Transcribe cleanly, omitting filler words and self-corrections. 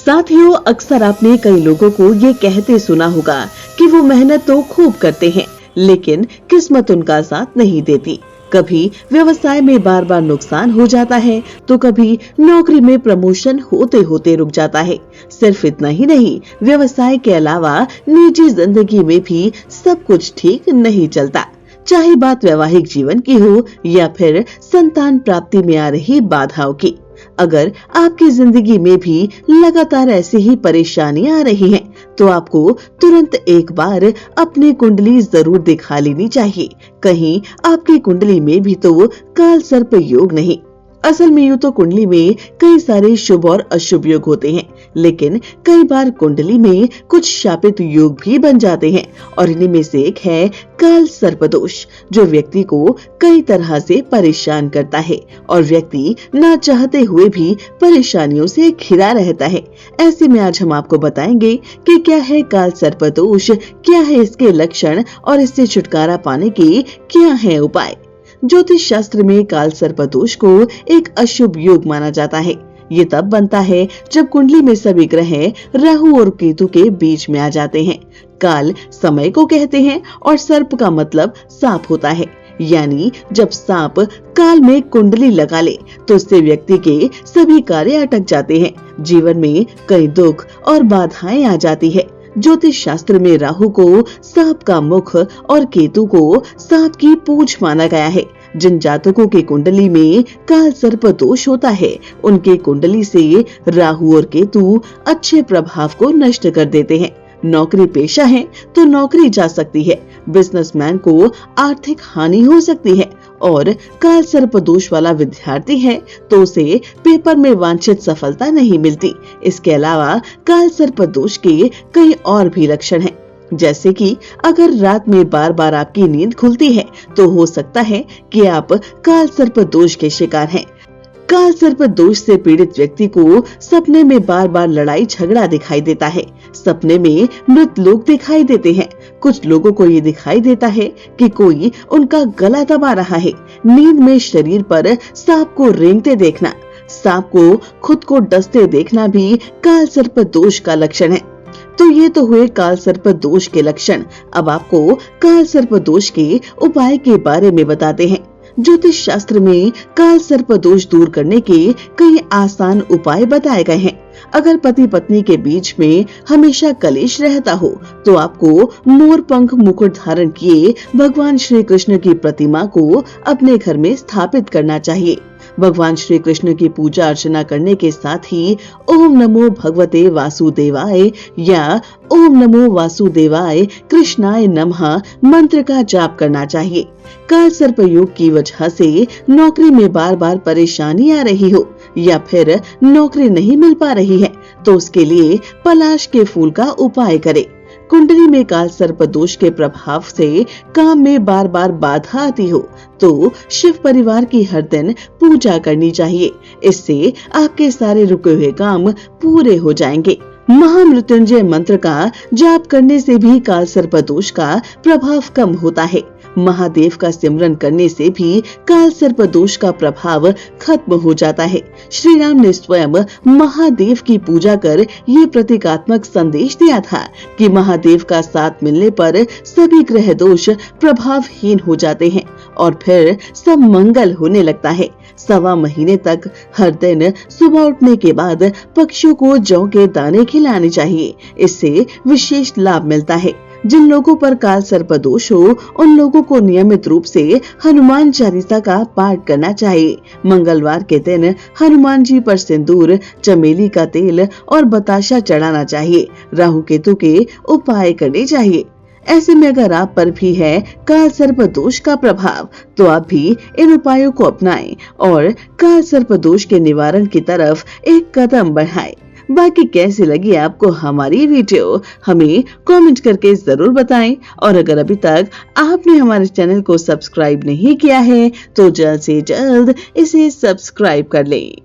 साथियों, अक्सर आपने कई लोगों को ये कहते सुना होगा कि वो मेहनत तो खूब करते हैं लेकिन किस्मत उनका साथ नहीं देती। कभी व्यवसाय में बार बार नुकसान हो जाता है तो कभी नौकरी में प्रमोशन होते होते रुक जाता है। सिर्फ इतना ही नहीं, व्यवसाय के अलावा निजी जिंदगी में भी सब कुछ ठीक नहीं चलता, चाहे बात वैवाहिक जीवन की हो या फिर संतान प्राप्ति में आ रही बाधाओं की। अगर आपकी जिंदगी में भी लगातार ऐसी ही परेशानियां आ रही हैं, तो आपको तुरंत एक बार अपनी कुंडली जरूर दिखा लेनी चाहिए। कहीं आपकी कुंडली में भी तो काल सर्प योग नहीं। असल में यूं तो कुंडली में कई सारे शुभ और अशुभ योग होते हैं, लेकिन कई बार कुंडली में कुछ शापित योग भी बन जाते हैं और इन्हीं में से एक है काल सर्प दोष, जो व्यक्ति को कई तरह से परेशान करता है और व्यक्ति ना चाहते हुए भी परेशानियों से घिरा रहता है। ऐसे में आज हम आपको बताएंगे कि क्या है काल सर्प दोष, क्या है इसके लक्षण और इससे छुटकारा पाने के क्या है उपाय। ज्योतिष शास्त्र में काल सर्प दोष को एक अशुभ योग माना जाता है। ये तब बनता है जब कुंडली में सभी ग्रह राहु और केतु के बीच में आ जाते हैं। काल समय को कहते हैं और सर्प का मतलब सांप होता है, यानी जब सांप काल में कुंडली लगा ले तो उससे व्यक्ति के सभी कार्य अटक जाते हैं, जीवन में कई दुख और बाधाएं आ जाती है। ज्योतिष शास्त्र में राहु को सांप का मुख और केतु को सांप की पूंछ माना गया है। जिन जातकों की कुंडली में काल सर्प दोष होता है, उनके कुंडली से राहु और केतु अच्छे प्रभाव को नष्ट कर देते हैं। नौकरी पेशा है तो नौकरी जा सकती है, बिजनेसमैन को आर्थिक हानि हो सकती है और काल सर्प दोष वाला विद्यार्थी है तो उसे पेपर में वांछित सफलता नहीं मिलती। इसके अलावा काल सर्प दोष के कई और भी लक्षण हैं, जैसे कि अगर रात में बार बार आपकी नींद खुलती है तो हो सकता है कि आप काल सर्प दोष के शिकार हैं। काल सर्प दोष से पीड़ित व्यक्ति को सपने में बार बार लड़ाई झगड़ा दिखाई देता है। सपने में मृत लोग दिखाई देते हैं। कुछ लोगों को ये दिखाई देता है कि कोई उनका गला दबा रहा है। नींद में शरीर पर सांप को रेंगते देखना, सांप को खुद को डसते देखना भी काल सर्प दोष का लक्षण है। तो ये तो हुए काल सर्प दोष के लक्षण। अब आपको काल सर्प दोष के उपाय के बारे में बताते हैं। ज्योतिष शास्त्र में काल सर्प दोष दूर करने के कई आसान उपाय बताए गए हैं। अगर पति पत्नी के बीच में हमेशा कलेश रहता हो तो आपको मोर पंख मुकुट धारण किए भगवान श्री कृष्ण की प्रतिमा को अपने घर में स्थापित करना चाहिए। भगवान श्री कृष्ण की पूजा अर्चना करने के साथ ही ओम नमो भगवते वासुदेवाय या ओम नमो वासुदेवाय कृष्णाय नमः मंत्र का जाप करना चाहिए। काल सर्प योग की वजह से नौकरी में बार बार परेशानी आ रही हो या फिर नौकरी नहीं मिल पा रही है तो उसके लिए पलाश के फूल का उपाय करें। कुंडली में काल सर्प दोष के प्रभाव से काम में बार बार बाधा आती हो तो शिव परिवार की हर दिन पूजा करनी चाहिए। इससे आपके सारे रुके हुए काम पूरे हो जाएंगे। महामृत्युंजय मंत्र का जाप करने से भी काल सर्प दोष का प्रभाव कम होता है। महादेव का सिमरन करने से भी काल सर्प दोष का प्रभाव खत्म हो जाता है। श्री राम ने स्वयं महादेव की पूजा कर ये प्रतीकात्मक संदेश दिया था कि महादेव का साथ मिलने पर सभी ग्रह दोष प्रभावहीन हो जाते हैं और फिर सब मंगल होने लगता है। 1.25 महीने तक हर दिन सुबह उठने के बाद पक्षियों को जौ के दाने खिलाने चाहिए। इससे विशेष लाभ मिलता है। जिन लोगों पर काल सर्प दोष हो उन लोगों को नियमित रूप से हनुमान चालीसा का पाठ करना चाहिए। मंगलवार के दिन हनुमान जी पर सिंदूर, चमेली का तेल और बताशा चढ़ाना चाहिए। राहु केतु के उपाय करने चाहिए। ऐसे में अगर आप पर भी है काल सर्प दोष का प्रभाव तो आप भी इन उपायों को अपनाएं और काल सर्प दोष के निवारण की तरफ एक कदम बढ़ाएं। बाकी कैसी लगी आपको हमारी वीडियो, हमें कमेंट करके जरूर बताएं और अगर अभी तक आपने हमारे चैनल को सब्सक्राइब नहीं किया है तो जल्द से जल्द इसे सब्सक्राइब कर लें।